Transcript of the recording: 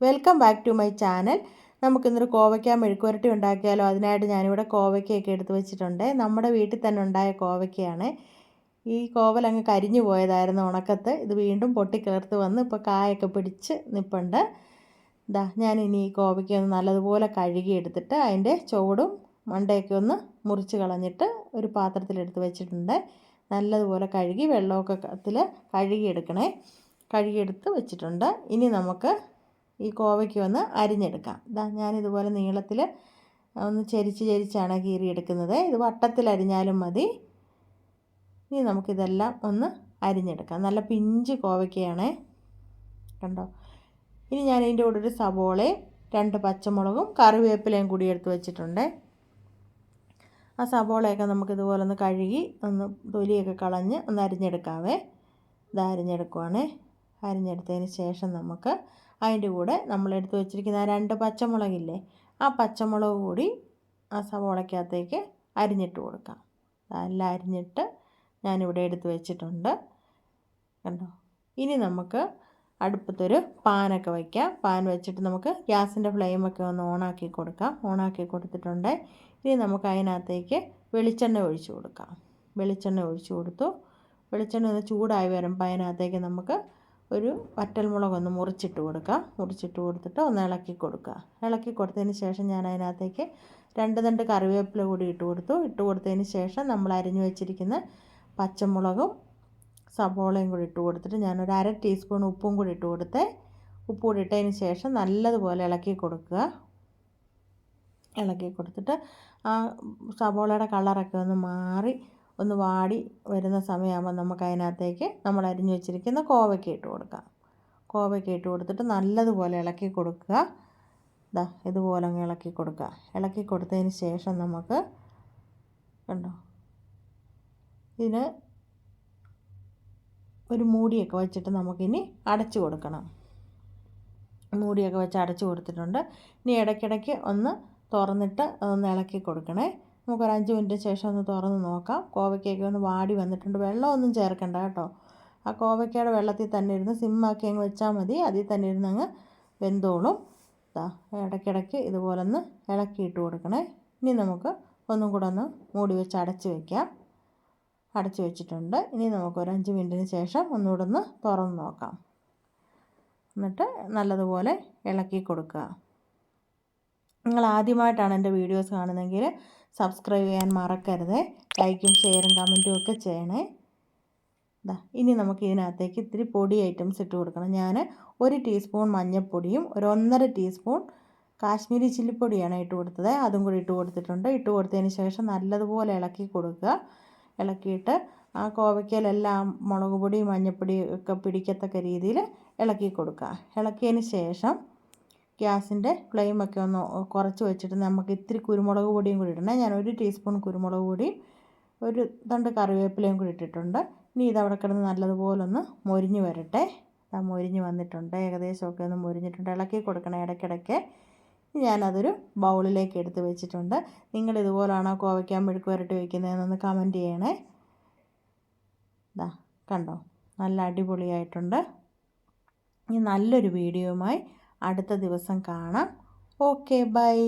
Welcome back to my channel. നമുക്കിന്നൊരു കോവയ്ക്ക മെഴുക്കുവരട്ടി ഉണ്ടാക്കിയാലോ. അതിനായിട്ട് ഞാനിവിടെ കോവയ്ക്കയൊക്കെ എടുത്ത് വെച്ചിട്ടുണ്ട്. നമ്മുടെ വീട്ടിൽ തന്നെ ഉണ്ടായ കോവയ്ക്കയാണ്. ഈ കോവൽ അങ്ങ് കരിഞ്ഞു പോയതായിരുന്നു ഉണക്കത്ത്. ഇത് വീണ്ടും പൊട്ടിക്കിളർത്ത് വന്ന് ഇപ്പോൾ കായൊക്കെ പിടിച്ച് നിൽപ്പുണ്ട്. ഞാനിനി ഈ കോവയ്ക്ക ഒന്ന് നല്ലതുപോലെ കഴുകി എടുത്തിട്ട് അതിൻ്റെ ചുവടും മണ്ടയൊക്കെ ഒന്ന് മുറിച്ച് കളഞ്ഞിട്ട് ഒരു പാത്രത്തിലെടുത്ത് വെച്ചിട്ടുണ്ട്. നല്ലതുപോലെ കഴുകി വെള്ളമൊക്കെ കഴുകിയെടുക്കണേ. കഴുകിയെടുത്ത് വെച്ചിട്ടുണ്ട്. ഇനി നമുക്ക് ഈ കോവയ്ക്ക് ഒന്ന് അരിഞ്ഞെടുക്കാം. ഞാനിതുപോലെ നീളത്തിൽ ഒന്ന് ചരിച്ചാണ് കീറിയെടുക്കുന്നത്. ഇത് വട്ടത്തിൽ അരിഞ്ഞാലും മതി. ഇനി നമുക്കിതെല്ലാം ഒന്ന് അരിഞ്ഞെടുക്കാം. നല്ല പിഞ്ച് കോവയ്ക്കയാണ്, കണ്ടോ. ഇനി ഞാൻ ഇതിൻ്റെ കൂടെ ഒരു സവോളയും 2 പച്ചമുളകും കറിവേപ്പിലയും കൂടി എടുത്ത് വെച്ചിട്ടുണ്ട്. ആ സവോളയൊക്കെ നമുക്കിതുപോലെ ഒന്ന് കഴുകി ഒന്ന് തൊലിയൊക്കെ കളഞ്ഞ് ഒന്ന് അരിഞ്ഞെടുക്കാവേ. ഇത് അരിഞ്ഞെടുക്കുവാണേ. അരിഞ്ഞെടുത്തതിന് ശേഷം നമുക്ക് അതിൻ്റെ കൂടെ നമ്മളെടുത്ത് വെച്ചിരിക്കുന്ന 2 പച്ചമുളകില്ലേ, ആ പച്ചമുളക് കൂടി ആ സവോളയ്ക്കകത്തേക്ക് അരിഞ്ഞിട്ട് കൊടുക്കാം. എല്ലാം അരിഞ്ഞിട്ട് ഞാനിവിടെ എടുത്ത് വെച്ചിട്ടുണ്ട്, കണ്ടോ. ഇനി നമുക്ക് അടുപ്പത്തൊരു പാനൊക്കെ വയ്ക്കാം. പാൻ വെച്ചിട്ട് നമുക്ക് ഗ്യാസിൻ്റെ ഫ്ലെയിമൊക്കെ ഒന്ന് ഓണാക്കി കൊടുക്കാം. ഓണാക്കി കൊടുത്തിട്ടുണ്ട്. ഇനി നമുക്ക് അതിനകത്തേക്ക് വെളിച്ചെണ്ണ ഒഴിച്ച് കൊടുക്കാം. വെളിച്ചെണ്ണ ഒഴിച്ച് കൊടുത്തു. വെളിച്ചെണ്ണ ഒന്ന് ചൂടായി വരുമ്പോൾ അതിനകത്തേക്ക് നമുക്ക് ഒരു വറ്റൽമുളകൊന്ന് മുറിച്ചിട്ട് കൊടുക്കാം. മുറിച്ചിട്ട് കൊടുത്തിട്ട് ഒന്ന് ഇളക്കി കൊടുക്കുക. ഇളക്കി കൊടുത്തതിന് ശേഷം ഞാൻ അതിനകത്തേക്ക് 2 തണ്ട് കറിവേപ്പില കൂടി ഇട്ട് കൊടുത്തതിന് ശേഷം നമ്മൾ അരിഞ്ഞു വെച്ചിരിക്കുന്ന പച്ചമുളകും സവോളയും കൂടി ഇട്ട് കൊടുത്തിട്ട് ഞാനൊരു 1/2 ടീസ്പൂൺ ഉപ്പും കൂടി ഇട്ട് കൊടുത്ത് ഉപ്പ് കൂടി ഇട്ടതിന് ശേഷം നല്ലതുപോലെ ഇളക്കി കൊടുക്കുക. ഇളക്കി കൊടുത്തിട്ട് ആ സവോളയുടെ കളറൊക്കെ ഒന്ന് മാറി ഒന്ന് വാടി വരുന്ന സമയമാകുമ്പോൾ നമുക്ക് അതിനകത്തേക്ക് നമ്മൾ അരിഞ്ഞു വെച്ചിരിക്കുന്ന കോവയ്ക്ക ഇട്ട് കൊടുക്കാം. കോവയ്ക്ക ഇട്ട് കൊടുത്തിട്ട് നല്ലതുപോലെ ഇളക്കി കൊടുക്കുക. ഇതുപോലെ അങ്ങ് ഇളക്കി കൊടുക്കുക. ഇളക്കി കൊടുത്തതിന് ശേഷം നമുക്ക്, കണ്ടോ, ഇതിന് ഒരു മൂടിയൊക്കെ വെച്ചിട്ട് നമുക്കിനി അടച്ചു കൊടുക്കണം. മൂടിയൊക്കെ വെച്ച് അടച്ചു കൊടുത്തിട്ടുണ്ട്. ഇനി ഇടയ്ക്കിടയ്ക്ക് ഒന്ന് തുറന്നിട്ട് അതൊന്ന് ഇളക്കി കൊടുക്കണേ. നമുക്കൊരു 5 മിനിറ്റ് ശേഷം ഒന്ന് തുറന്ന് നോക്കാം. കോവയ്ക്കൊക്കെ ഒന്ന് വാടി വന്നിട്ടുണ്ട്. വെള്ളമൊന്നും ചേർക്കണ്ട കേട്ടോ. ആ കോവയ്ക്കയുടെ വെള്ളത്തിൽ തന്നെ ഇരുന്ന് സിമ്മാക്കി അങ്ങ് വെച്ചാൽ മതി. അതിൽ തന്നെ ഇരുന്ന് അങ്ങ് വെന്തോളും. ഇടയ്ക്കിടയ്ക്ക് ഇതുപോലെ ഒന്ന് ഇളക്കിയിട്ട് കൊടുക്കണേ. ഇനി നമുക്ക് ഒന്നും കൂടെ ഒന്ന് മൂടി വെച്ച് അടച്ച് വയ്ക്കാം. അടച്ച് വെച്ചിട്ടുണ്ട്. ഇനി നമുക്കൊരു 5 മിനിറ്റിന് ശേഷം ഒന്നുകൂടെ ഒന്ന് തുറന്ന് നോക്കാം. എന്നിട്ട് നല്ലതുപോലെ ഇളക്കി കൊടുക്കുക. നിങ്ങൾ ആദ്യമായിട്ടാണ് എൻ്റെ വീഡിയോസ് കാണുന്നതെങ്കിൽ സബ്സ്ക്രൈബ് ചെയ്യാൻ മറക്കരുത്. ലൈക്കും ഷെയറും കമൻറ്റും ഒക്കെ ചെയ്യണേ. ഇനി നമുക്ക് ഇതിനകത്തേക്ക് ഇത്തിരി പൊടി ഐറ്റംസ് ഇട്ട് കൊടുക്കണം. ഞാൻ 1 ടീസ്പൂൺ മഞ്ഞൾപ്പൊടിയും 1.5 ടീസ്പൂൺ കാശ്മീരി ചില്ലിപ്പൊടിയാണ് ഇട്ട് കൊടുത്തത്. അതും കൂടി ഇട്ട് കൊടുത്തിട്ടുണ്ട്. ഇട്ട് കൊടുത്തതിന് ശേഷം നല്ലതുപോലെ ഇളക്കി കൊടുക്കുക. ഇളക്കിയിട്ട് ആ കോവയ്ക്കയിലെല്ലാം മുളക് പൊടി മഞ്ഞൾപ്പൊടി ഒക്കെ പിടിക്കത്തക്ക രീതിയിൽ ഇളക്കി കൊടുക്കുക. ഇളക്കിയതിന് ശേഷം ഗ്യാസിൻ്റെ ഫ്ലെയിമൊക്കെ ഒന്ന് കുറച്ച് വെച്ചിട്ട് നമുക്ക് ഇത്തിരി കുരുമുളക് പൊടിയും കൂടി ഇടണേ. ഞാൻ 1 ടീസ്പൂൺ കുരുമുളക് പൊടിയും 1 തണ്ട് കറിവേപ്പിലയും കൂടി ഇട്ടിട്ടുണ്ട്. ഇനി ഇതവിടെ കിടന്ന് നല്ലതുപോലെ ഒന്ന് മൊരിഞ്ഞ് വരട്ടെ. മൊരിഞ്ഞ് വന്നിട്ടുണ്ട്. ഏകദേശമൊക്കെ ഒന്ന് മൊരിഞ്ഞിട്ടുണ്ട്. ഇളക്കി കൊടുക്കണേ ഇടയ്ക്കിടയ്ക്ക്. ഞാനതൊരു ബൗളിലേക്ക് എടുത്ത് വെച്ചിട്ടുണ്ട്. നിങ്ങൾ ഇതുപോലാണോ കോവയ്ക്ക മെഴുക്ക് വരട്ടി വയ്ക്കുന്നതെന്നൊന്ന് കമൻറ്റ് ചെയ്യണേ. കണ്ടോ, നല്ല അടിപൊളിയായിട്ടുണ്ട്. ഇനി നല്ലൊരു വീഡിയോയുമായി അടുത്ത ദിവസം കാണാം. Okay, by.